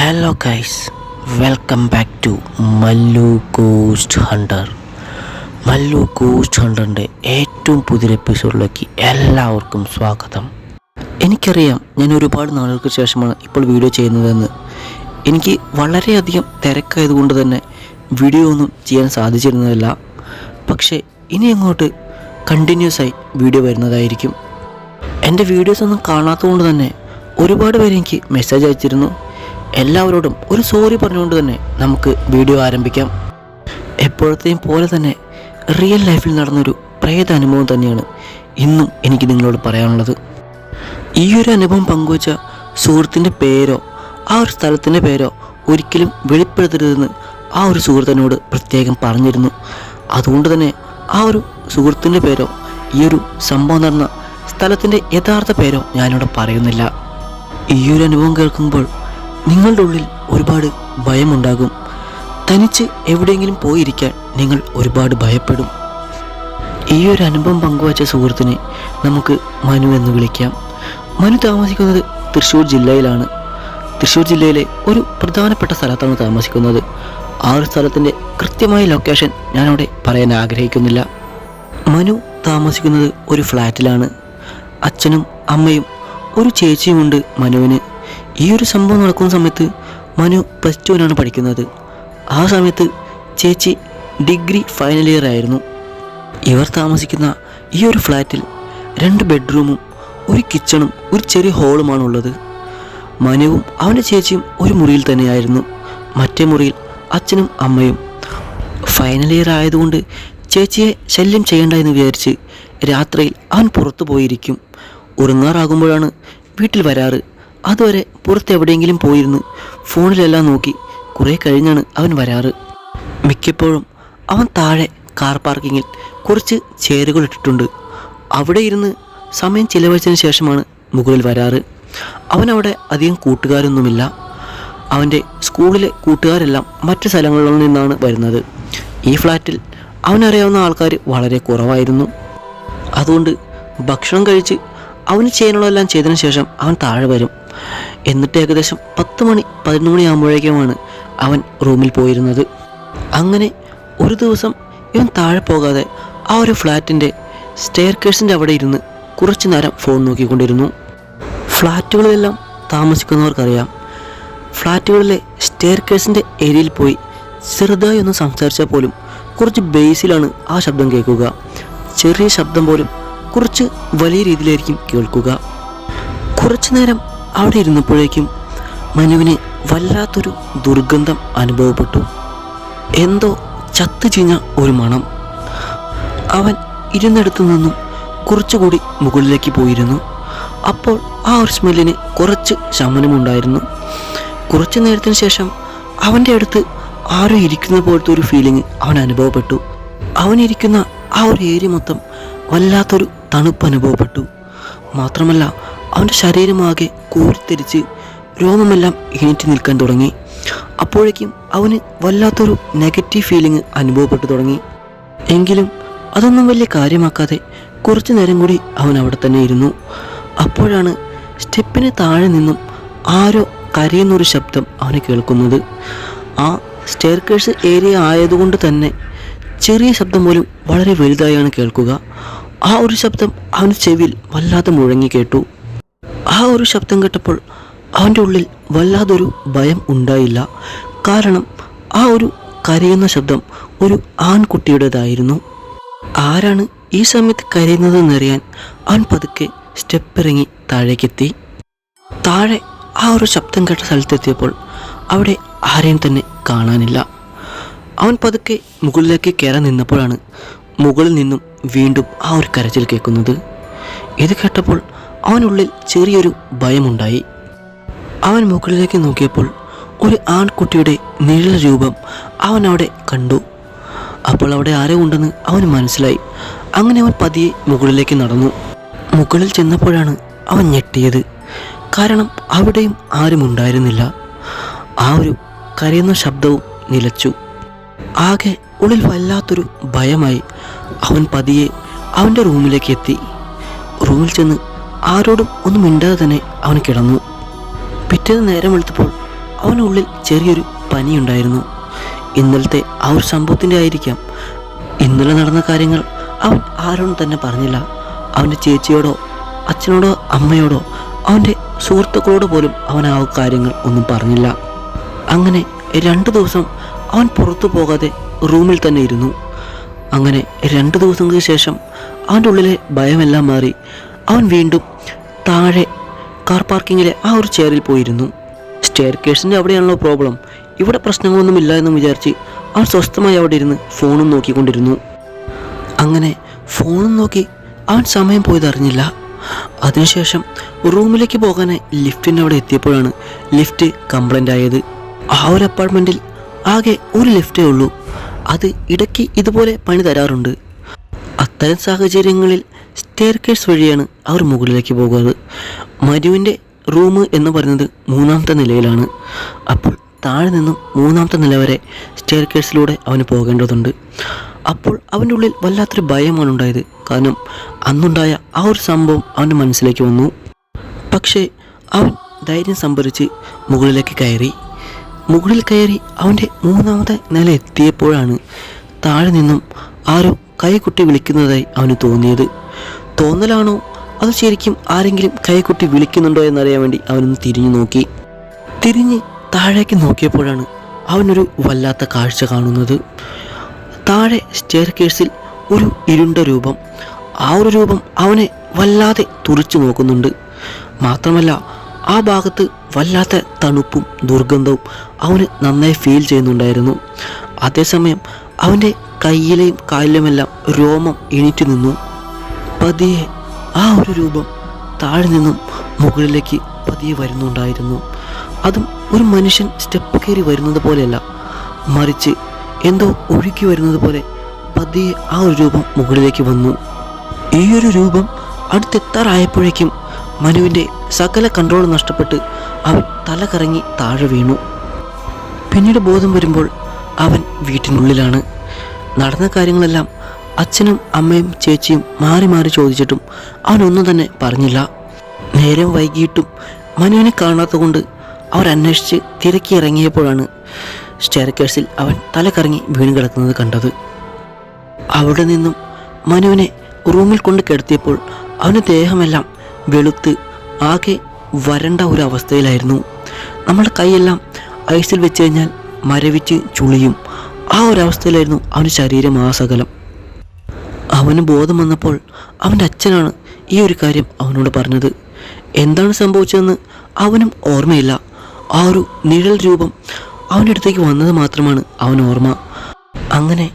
Hello guys, welcome back to Mallu ghost hunter. Mallu ghost ഹണ്ടറിൻ്റെ ഏറ്റവും പുതിയ എപ്പിസോഡിലേക്ക് എല്ലാവർക്കും സ്വാഗതം. എനിക്കറിയാം, ഞാൻ ഒരുപാട് നാളുകൾക്ക് ശേഷമാണ് ഇപ്പോൾ വീഡിയോ ചെയ്യുന്നതെന്ന്. എനിക്ക് വളരെയധികം തിരക്കായതുകൊണ്ട് തന്നെ വീഡിയോ ഒന്നും ചെയ്യാൻ സാധിച്ചിരുന്നതല്ല. പക്ഷേ ഇനി അങ്ങോട്ട് കണ്ടിന്യൂസ് ആയി വീഡിയോ വരുന്നതായിരിക്കും. എൻ്റെ വീഡിയോസ് ഒന്നും കാണാത്തതുകൊണ്ട് തന്നെ ഒരുപാട് പേര് എനിക്ക് മെസ്സേജ് അയച്ചിരുന്നു. എല്ലാവരോടും ഒരു സോറി പറഞ്ഞുകൊണ്ട് തന്നെ നമുക്ക് വീഡിയോ ആരംഭിക്കാം. എപ്പോഴത്തെയും പോലെ തന്നെ റിയൽ ലൈഫിൽ നടന്നൊരു പ്രേത അനുഭവം തന്നെയാണ് ഇന്നും എനിക്ക് നിങ്ങളോട് പറയാനുള്ളത്. ഈ ഒരു അനുഭവം പങ്കുവച്ച സുഹൃത്തിൻ്റെ പേരോ ആ ഒരു സ്ഥലത്തിൻ്റെ പേരോ ഒരിക്കലും വെളിപ്പെടുത്തരുതെന്ന് ആ ഒരു സുഹൃത്തിനോട് പ്രത്യേകം പറഞ്ഞിരുന്നു. അതുകൊണ്ട് തന്നെ ആ ഒരു സുഹൃത്തിൻ്റെ പേരോ ഈ ഒരു സംഭവം നടന്ന സ്ഥലത്തിൻ്റെ യഥാർത്ഥ പേരോ ഞാനിവിടെ പറയുന്നില്ല. ഈ ഒരു അനുഭവം കേൾക്കുമ്പോൾ നിങ്ങളുടെ ഉള്ളിൽ ഒരുപാട് ഭയമുണ്ടാകും. തനിച്ച് എവിടെയെങ്കിലും പോയിരിക്കാൻ നിങ്ങൾ ഒരുപാട് ഭയപ്പെടും. ഈ ഒരു അനുഭവം പങ്കുവച്ച സുഹൃത്തിനെ നമുക്ക് മനു എന്ന് വിളിക്കാം. മനു താമസിക്കുന്നത് തൃശ്ശൂർ ജില്ലയിലാണ്. തൃശ്ശൂർ ജില്ലയിലെ ഒരു പ്രധാനപ്പെട്ട സ്ഥലത്താണ് താമസിക്കുന്നത്. ആ ഒരു സ്ഥലത്തിൻ്റെ കൃത്യമായ ലൊക്കേഷൻ ഞാനവിടെ പറയാൻ ആഗ്രഹിക്കുന്നില്ല. മനു താമസിക്കുന്നത് ഒരു ഫ്ലാറ്റിലാണ്. അച്ഛനും അമ്മയും ഒരു ചേച്ചിയുമുണ്ട് മനുവിന്. ഈ ഒരു സംഭവം നടക്കുന്ന സമയത്ത് മനു +2 പഠിക്കുന്നത്. ആ സമയത്ത് ചേച്ചി ഡിഗ്രി ഫൈനൽ ഇയർ ആയിരുന്നു. ഇവർ താമസിക്കുന്ന ഈ ഒരു ഫ്ലാറ്റിൽ 2 ബെഡ്റൂമും ഒരു കിച്ചണും ഒരു ചെറിയ ഹോളുമാണുള്ളത്. മനുവും അവൻ്റെ ചേച്ചിയും ഒരു മുറിയിൽ തന്നെയായിരുന്നു. മറ്റേ മുറിയിൽ അച്ഛനും അമ്മയും. ഫൈനൽ ഇയർ ആയതുകൊണ്ട് ചേച്ചിയെ ശല്യം ചെയ്യണ്ട എന്ന് വിചാരിച്ച് രാത്രിയിൽ അവൻ പുറത്തു പോയിരിക്കും. ഉറങ്ങാറാകുമ്പോഴാണ് വീട്ടിൽ വരാറ്. അതുവരെ പുറത്ത് എവിടെയെങ്കിലും പോയിരുന്ന് ഫോണിലെല്ലാം നോക്കി കുറേ കഴിഞ്ഞാണ് അവൻ വരാറ്. മിക്കപ്പോഴും അവൻ താഴെ കാർ പാർക്കിങ്ങിൽ കുറച്ച് ചെയറുകൾ ഇട്ടിട്ടുണ്ട്. അവിടെ ഇരുന്ന് സമയം ചിലവഴിച്ചതിന് ശേഷമാണ് മുകളിൽ വരാറ്. അവനവിടെ അധികം കൂട്ടുകാരൊന്നുമില്ല. അവൻ്റെ സ്കൂളിലെ കൂട്ടുകാരെല്ലാം മറ്റ് സ്ഥലങ്ങളിൽ നിന്നാണ് വരുന്നത്. ഈ ഫ്ലാറ്റിൽ അവനറിയാവുന്ന ആൾക്കാർ വളരെ കുറവായിരുന്നു. അതുകൊണ്ട് ഭക്ഷണം കഴിച്ച് അവന് ചെയ്യാനുള്ളതെല്ലാം ചെയ്തതിന് ശേഷം അവൻ താഴെ വരും. എന്നിട്ട് ഏകദേശം 10 മണി 11 മണി ആകുമ്പോഴേക്കുമാണ് അവൻ റൂമിൽ പോയിരുന്നത്. അങ്ങനെ ഒരു ദിവസം ഇവൻ താഴെ പോകാതെ ആ ഒരു ഫ്ലാറ്റിൻ്റെ സ്റ്റെയർകേഴ്സിൻ്റെ അവിടെ ഇരുന്ന് കുറച്ചു നേരം ഫോൺ നോക്കിക്കൊണ്ടിരുന്നു. ഫ്ലാറ്റുകളിലെല്ലാം താമസിക്കുന്നവർക്കറിയാം, ഫ്ലാറ്റുകളിലെ സ്റ്റെയർകേഴ്സിൻ്റെ ഏരിയയിൽ പോയി ചെറുതായി ഒന്ന് സംസാരിച്ചാൽ പോലും കുറച്ച് ബേസിലാണ് ആ ശബ്ദം കേൾക്കുക. ചെറിയ ശബ്ദം പോലും കുറച്ച് വലിയ രീതിയിലായിരിക്കും കേൾക്കുക. കുറച്ചു നേരം അവിടെ ഇരുന്നപ്പോഴേക്കും മനുവിന് വല്ലാത്തൊരു ദുർഗന്ധം അനുഭവപ്പെട്ടു. എന്തോ ചത്തു ചീഞ്ഞ ഒരു മണം. അവൻ ഇരുന്നിടത്തു നിന്നും കുറച്ചുകൂടി മുകളിലേക്ക് പോയിരുന്നു. അപ്പോൾ ആ ഒരു സ്മെല്ലിന് കുറച്ച് ശമനമുണ്ടായിരുന്നു. കുറച്ചു നേരത്തിന് ശേഷം അവൻ്റെ അടുത്ത് ആരോ ഇരിക്കുന്ന പോലത്തെ ഒരു ഫീലിംഗ് അവൻ അനുഭവപ്പെട്ടു. അവനിരിക്കുന്ന ആ ഒരു ഏരിയ മൊത്തം വല്ലാത്തൊരു തണുപ്പ് അനുഭവപ്പെട്ടു. മാത്രമല്ല അവൻ്റെ ശരീരമാകെ കോരിത്തെരിച്ച് രോമമെല്ലാം എണീറ്റ് നിൽക്കാൻ തുടങ്ങി. അപ്പോഴേക്കും അവന് വല്ലാത്തൊരു നെഗറ്റീവ് ഫീലിംഗ് അനുഭവപ്പെട്ടു തുടങ്ങി. എങ്കിലും അതൊന്നും വലിയ കാര്യമാക്കാതെ കുറച്ചു നേരം കൂടി അവൻ അവിടെ തന്നെ ഇരുന്നു. അപ്പോഴാണ് സ്റ്റെപ്പിന് താഴെ നിന്നും ആരോ കരയുന്നൊരു ശബ്ദം അവന് കേൾക്കുന്നത്. ആ സ്റ്റെയർകേഴ്സ് ഏരിയ ആയതുകൊണ്ട് തന്നെ ചെറിയ ശബ്ദം പോലും വളരെ വലുതായാണ് കേൾക്കുക. ആ ഒരു ശബ്ദം അവൻ്റെ ചെവിയിൽ വല്ലാതെ മുഴങ്ങി കേട്ടു. ആ ഒരു ശബ്ദം കേട്ടപ്പോൾ അവൻ്റെ ഉള്ളിൽ വല്ലാതൊരു ഭയം ഉണ്ടായില്ല. കാരണം ആ ഒരു കരയുന്ന ശബ്ദം ഒരു ആൺകുട്ടിയുടേതായിരുന്നു. ആരാണ് ഈ സമയത്ത് കരയുന്നതെന്നറിയാൻ അവൻ പതുക്കെ സ്റ്റെപ്പ് ഇറങ്ങി താഴേക്കെത്തി. താഴെ ആ ഒരു ശബ്ദം കേട്ട സ്ഥലത്തെത്തിയപ്പോൾ അവിടെ ആരെയും തന്നെ കാണാനില്ല. അവൻ പതുക്കെ മുകളിലേക്ക് കയറാൻ നിന്നപ്പോഴാണ് മുകളിൽ നിന്നും വീണ്ടും ആ ഒരു കരച്ചിൽ കേൾക്കുന്നത്. ഇത് കേട്ടപ്പോൾ അവനുള്ളിൽ ചെറിയൊരു ഭയമുണ്ടായി. അവൻ മുകളിലേക്ക് നോക്കിയപ്പോൾ ഒരു ആൺകുട്ടിയുടെ നിഴൽ രൂപം അവൻ അവിടെ കണ്ടു. അപ്പോൾ അവിടെ ആരോ ഉണ്ടെന്ന് അവന് മനസ്സിലായി. അങ്ങനെ അവൻ പതിയെ മുകളിലേക്ക് നടന്നു. മുകളിൽ ചെന്നപ്പോഴാണ് അവൻ ഞെട്ടിയത്. കാരണം അവിടെയും ആരും ഉണ്ടായിരുന്നില്ല. ആ ഒരു കരയുന്ന ശബ്ദവും നിലച്ചു. ആകെ ഉള്ളിൽ വല്ലാത്തൊരു ഭയമായി അവൻ പതിയെ അവൻ്റെ റൂമിലേക്ക് എത്തി. റൂമിൽ ചെന്ന് ആരോടും ഒന്നും മിണ്ടാതെ തന്നെ അവൻ കിടന്നു. പിറ്റേന്ന് നേരം വെളുത്തപ്പോൾ അവനുള്ളിൽ ചെറിയൊരു പനിയുണ്ടായിരുന്നു. ഇന്നലത്തെ ആ ഒരു സംഭവത്തിൻ്റെ ആയിരിക്കാം. ഇന്നലെ നടന്ന കാര്യങ്ങൾ അവൻ ആരോടും തന്നെ പറഞ്ഞില്ല. അവൻ്റെ ചേച്ചിയോടോ അച്ഛനോടോ അമ്മയോടോ അവൻ്റെ സുഹൃത്തുക്കളോട് പോലും അവൻ ആ കാര്യങ്ങൾ ഒന്നും പറഞ്ഞില്ല. അങ്ങനെ 2 ദിവസം അവൻ പുറത്തു പോകാതെ റൂമിൽ തന്നെ ഇരുന്നു. അങ്ങനെ 2 ദിവസങ്ങൾക്ക് ശേഷം അവൻ്റെ ഉള്ളിലെ ഭയമെല്ലാം മാറി അവൻ വീണ്ടും താഴെ കാർ പാർക്കിങ്ങിലെ ആ ഒരു ചെയറിൽ പോയിരുന്നു. സ്റ്റെയർ കേസിൻ്റെ അവിടെയാണല്ലോ പ്രോബ്ലം, ഇവിടെ പ്രശ്നങ്ങളൊന്നുമില്ല എന്ന് വിചാരിച്ച് അവൻ സ്വസ്ഥമായി അവിടെ ഇരുന്ന് ഫോണും നോക്കിക്കൊണ്ടിരുന്നു. അങ്ങനെ ഫോണും നോക്കി അവൻ സമയം പോയതറിഞ്ഞില്ല. അതിനുശേഷം റൂമിലേക്ക് പോകാനായി ലിഫ്റ്റിൻ്റെ അവിടെ എത്തിയപ്പോഴാണ് ലിഫ്റ്റ് കംപ്ലൈൻ്റ് ആയത്. ആ ഒരു അപ്പാർട്ട്മെൻറ്റിൽ ആകെ ഒരു ലിഫ്റ്റേ ഉള്ളൂ. അത് ഇടയ്ക്ക് ഇതുപോലെ പണി തരാറുണ്ട്. അത്തരം സാഹചര്യങ്ങളിൽ സ്റ്റെയർ കേസ് വഴിയാണ് അവർ മുകളിലേക്ക് പോകുന്നത്. മനുവിൻ്റെ റൂം എന്ന് പറയുന്നത് 3ാമത്തെ നിലയിലാണ്. അപ്പോൾ താഴെ നിന്നും 3ാമത്തെ നില വരെ സ്റ്റെയർ കേസിലൂടെ അവന് പോകേണ്ടതുണ്ട്. അപ്പോൾ അവൻ്റെ ഉള്ളിൽ വല്ലാത്തൊരു ഭയമാണ് ഉണ്ടായത്. കാരണം അന്നുണ്ടായ ആ ഒരു സംഭവം അവൻ്റെ മനസ്സിലേക്ക് വന്നു. പക്ഷേ അവൻ ധൈര്യം സംഭരിച്ച് മുകളിലേക്ക് കയറി. മുകളിൽ കയറി അവൻ്റെ 3ാമത്തെ നില എത്തിയപ്പോഴാണ് താഴെ നിന്നും ആരോ കൈകുട്ടി വിളിക്കുന്നതായി അവന് തോന്നിയത്. തോന്നലാണോ അത് ശരിക്കും ആരെങ്കിലും കൈകുട്ടി വിളിക്കുന്നുണ്ടോ എന്നറിയാൻ വേണ്ടി അവനൊന്ന് തിരിഞ്ഞു നോക്കി. തിരിഞ്ഞ് താഴേക്ക് നോക്കിയപ്പോഴാണ് അവനൊരു വല്ലാത്ത കാഴ്ച കാണുന്നത്. താഴെ സ്റ്റെയർ കേസിൽ ഒരു ഇരുണ്ട രൂപം. ആ ഒരു രൂപം അവനെ വല്ലാതെ തുറിച്ചു നോക്കുന്നുണ്ട്. മാത്രമല്ല ആ ഭാഗത്ത് വല്ലാത്ത തണുപ്പും ദുർഗന്ധവും അവന് നന്നായി ഫീൽ ചെയ്യുന്നുണ്ടായിരുന്നു. അതേസമയം അവൻ്റെ കയ്യിലെയും കാലിലുമെല്ലാം രോമം എണീറ്റ് നിന്നു. പതിയെ ആ ഒരു രൂപം താഴെ നിന്നും മുകളിലേക്ക് പതിയെ വരുന്നുണ്ടായിരുന്നു. അതും ഒരു മനുഷ്യൻ സ്റ്റെപ്പ് കയറി വരുന്നത് പോലെയല്ല, മറിച്ച് എന്തോ ഒഴുകി വരുന്നത് പോലെ പതിയെ ആ ഒരു രൂപം മുകളിലേക്ക് വന്നു. ഈ ഒരു രൂപം അടുത്തെത്താറായപ്പോഴേക്കും മനുവിൻ്റെ സകല കൺട്രോൾ നഷ്ടപ്പെട്ട് അവൻ തല കറങ്ങി താഴെ വീണു. പിന്നീട് ബോധം വരുമ്പോൾ അവൻ വീട്ടിനുള്ളിലാണ്. നടന്ന കാര്യങ്ങളെല്ലാം അച്ഛനും അമ്മയും ചേച്ചിയും മാറി മാറി ചോദിച്ചിട്ടും അവനൊന്നും തന്നെ പറഞ്ഞില്ല. നേരം വൈകിയിട്ടും മനുവിനെ കാണാത്തതുകൊണ്ട് അവർ അന്വേഷിച്ച് തിരക്കി ഇറങ്ങിയപ്പോഴാണ് സ്റ്റെയർ കേസിൽ അവൻ തല കറങ്ങി വീണ് കിടക്കുന്നത് കണ്ടത്. അവിടെ നിന്നും മനുവിനെ റൂമിൽ കൊണ്ട് കിടത്തിയപ്പോൾ അവൻ്റെ ദേഹമെല്ലാം വെളുത്ത് ആകെ വരണ്ട ഒരു അവസ്ഥയിലായിരുന്നു. നമ്മുടെ കൈയെല്ലാം ഐസിൽ വെച്ച് കഴിഞ്ഞാൽ മരവിച്ച് ചുളിയും. ആ ഒരവസ്ഥയിലായിരുന്നു അവൻ്റെ ശരീരം ആസകലം. അവന് ബോധം വന്നപ്പോൾ അവൻ്റെ അച്ഛനാണ് ഈ ഒരു കാര്യം അവനോട് പറഞ്ഞത്. എന്താണ് സംഭവിച്ചതെന്ന് അവനും ഓർമ്മയില്ല. ആ ഒരു നിഴൽ രൂപം അവൻ്റെ അടുത്തേക്ക് വന്നത് മാത്രമാണ് അവൻ ഓർമ്മ. അങ്ങനെ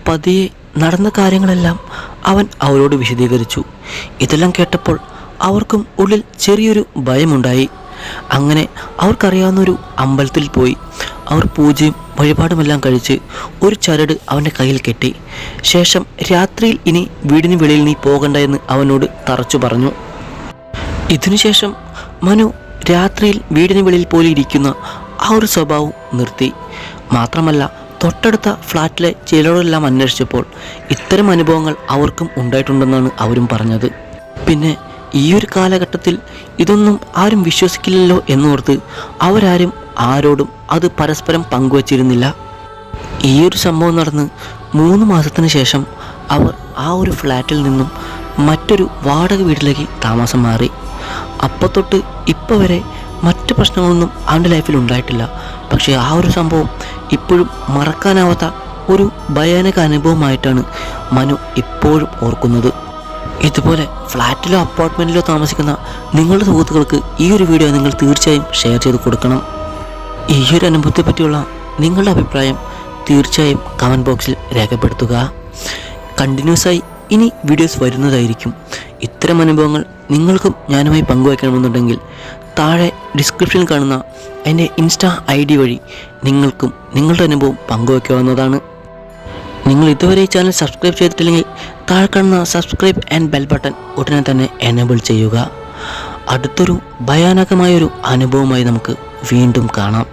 പതിയെ നടന്ന കാര്യങ്ങളെല്ലാം അവൻ അവരോട് വിശദീകരിച്ചു. ഇതെല്ലാം കേട്ടപ്പോൾ അവർക്കും ഉള്ളിൽ ചെറിയൊരു ഭയമുണ്ടായി. അങ്ങനെ അവർക്കറിയാവുന്നൊരു അമ്പലത്തിൽ പോയി അവർ പൂജയും വഴിപാടുമെല്ലാം കഴിച്ച് ഒരു ചരട് അവൻ്റെ കയ്യിൽ കെട്ടി. ശേഷം രാത്രിയിൽ ഇനി വീടിന് വെളിയിൽ നീ പോകണ്ട എന്ന് അവനോട് തറച്ചു പറഞ്ഞു. ഇതിനുശേഷം മനു രാത്രിയിൽ വീടിന് വെളിയിൽ പോലെ ഇരിക്കുന്ന ആ ഒരു സ്വഭാവം നിർത്തി. മാത്രമല്ല തൊട്ടടുത്ത ഫ്ലാറ്റിലെ ചിലരോടെല്ലാം അന്വേഷിച്ചപ്പോൾ ഇത്തരം അനുഭവങ്ങൾ അവർക്കും ഉണ്ടായിട്ടുണ്ടെന്നാണ് അവരും പറഞ്ഞത്. പിന്നെ ഈ ഒരു കാലഘട്ടത്തിൽ ഇതൊന്നും ആരും വിശ്വസിക്കില്ലല്ലോ എന്നോർത്ത് അവരാരും ആരോടും അത് പരസ്പരം പങ്കുവച്ചിരുന്നില്ല. ഈ ഒരു സംഭവം നടന്ന് 3 മാസത്തിന് ശേഷം അവർ ആ ഒരു ഫ്ലാറ്റിൽ നിന്നും മറ്റൊരു വാടക വീട്ടിലേക്ക് താമസം മാറി. അപ്പോൾ തൊട്ട് ഇപ്പോൾ വരെ മറ്റ് പ്രശ്നങ്ങളൊന്നും അവൻ്റെ ലൈഫിൽ ഉണ്ടായിട്ടില്ല. പക്ഷേ ആ ഒരു സംഭവം ഇപ്പോഴും മറക്കാനാവാത്ത ഒരു ഭയാനക അനുഭവമായിട്ടാണ് മനു ഇപ്പോഴും ഓർക്കുന്നത്. ഇതുപോലെ ഫ്ലാറ്റിലോ അപ്പാർട്ട്മെൻറ്റിലോ താമസിക്കുന്ന നിങ്ങളുടെ സുഹൃത്തുക്കൾക്ക് ഈ ഒരു വീഡിയോ നിങ്ങൾ തീർച്ചയായും ഷെയർ ചെയ്ത് കൊടുക്കണം. ഈ ഒരു അനുഭവത്തെ പറ്റിയുള്ള നിങ്ങളുടെ അഭിപ്രായം തീർച്ചയായും കമൻറ്റ് ബോക്സിൽ രേഖപ്പെടുത്തുക. കണ്ടിന്യൂസായി ഇനി വീഡിയോസ് വരുന്നതായിരിക്കും. ഇത്തരം അനുഭവങ്ങൾ നിങ്ങൾക്കും ഞാനുമായി പങ്കുവയ്ക്കണമെന്നുണ്ടെങ്കിൽ താഴെ ഡിസ്ക്രിപ്ഷനിൽ കാണുന്ന എൻ്റെ ഇൻസ്റ്റാ ID വഴി നിങ്ങൾക്കും നിങ്ങളുടെ അനുഭവം പങ്കുവയ്ക്കാവുന്നതാണ്. നിങ്ങൾ ഇതുവരെ ഈ ചാനൽ സബ്സ്ക്രൈബ് ചെയ്തിട്ടില്ലെങ്കിൽ താഴെ കാണുന്ന സബ്സ്ക്രൈബ് ആൻഡ് ബെൽ ബട്ടൺ ഉടനെ തന്നെ എനേബിൾ ചെയ്യുക. അടുത്തൊരു ഭയാനകമായൊരു അനുഭവമായി നമുക്ക് വീണ്ടും കാണാം.